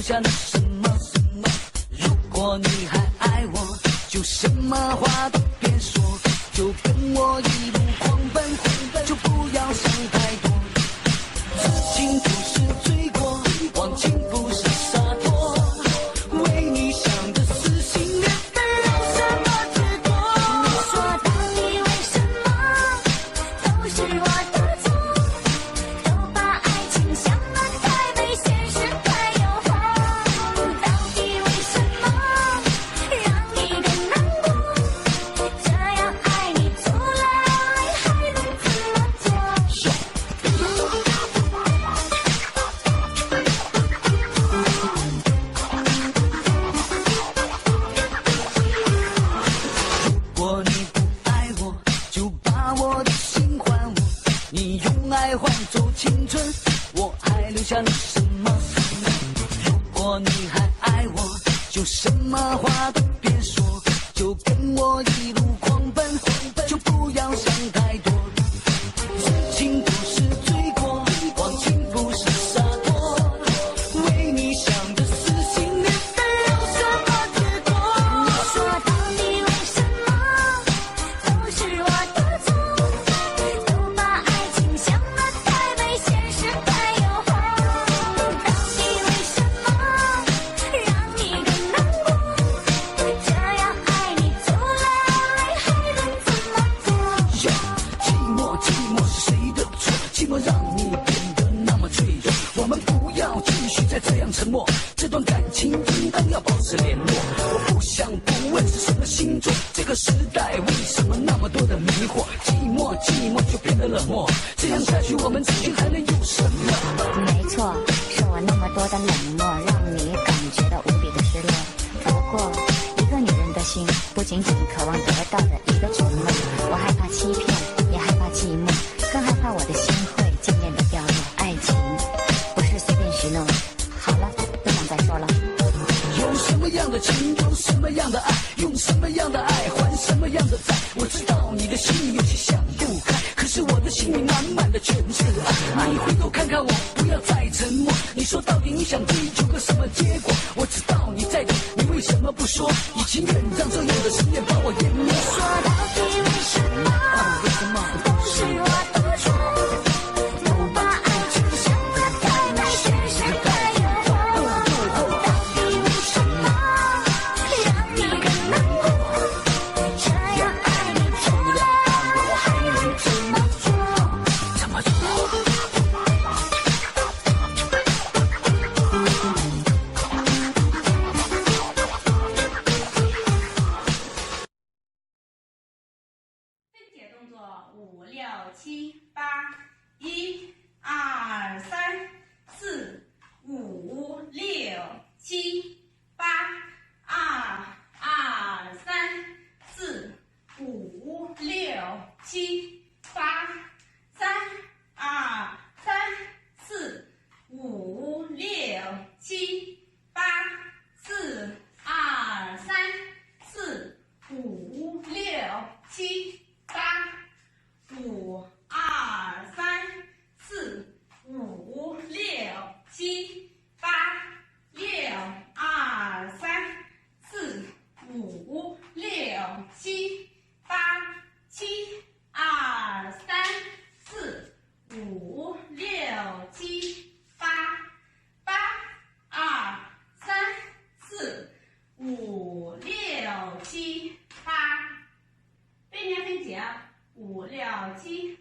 下了什么？如果你还爱我，就什么话都别说，就跟我一路狂奔，就不要想太多。此情不是罪过，忘情不是洒脱，为你想的撕心裂肺有什么结果？你说到底为什么都是我的错？都把爱情想得太美，现实太诱惑。到底为什么让你更难过？这样爱你出来还能怎么做？如果你不爱我，就把我的心还我。你用爱换走青春，我还留下了什么？如果你还爱我，就什么话都别说，就跟我一路狂奔，就不要想太多。此情不是罪过，忘情不是洒脱，为你想的撕心裂肺有什么结果？你说到底为什么都是我的错？都把爱情想得太美，现实太诱惑。到底为什么让你更难过？这样爱你出来还能怎么做？寂寞是谁的错？寂寞让你变得那么脆弱。我们不要继续再这样沉默，这段感情应当要保持联络。我不想不问是什么星座，这个时代为什么那么多的迷惑？寂寞就变得冷漠，这样下去我们之间还能有什么？没错，是我那么多的冷漠，让你感觉到无比的失落。不过，一个女人的心不仅仅渴望得到的一个承诺，我害怕欺骗，也害怕寂寞，更害怕我的心会渐渐的掉落。爱情不是随便许诺。好了，不想再说了。有什么样的情，有什么样的爱，用什么样的爱还什么样的债。我知道你的心里有些想不开，可是我的心里满满的全是爱。你回头看看我，不要再沉默。你说到底你想追求个什么结果？我知道你在等，你为什么不说？你情愿让这样的思念把我淹没。说到底为什么为什么？都是我的错？都把爱情想得太美，现实太诱惑。到底为什么让你更难过？这样爱你出来还能怎么做？怎么做？分解动作5、6、7、8，1、2、3、4、5、6、7、8，2、2、3、4、5、6、7、8，3、2、3、4、5、6、7、8，4、2、3、4、5、6、7、8，5、2、3、4、5、6、7、8，6、2、3、4、5、6、7、8，7、2、3、4、5、6、7、8，8、2、3、4、5、6、7、8。背面分解5、6、7。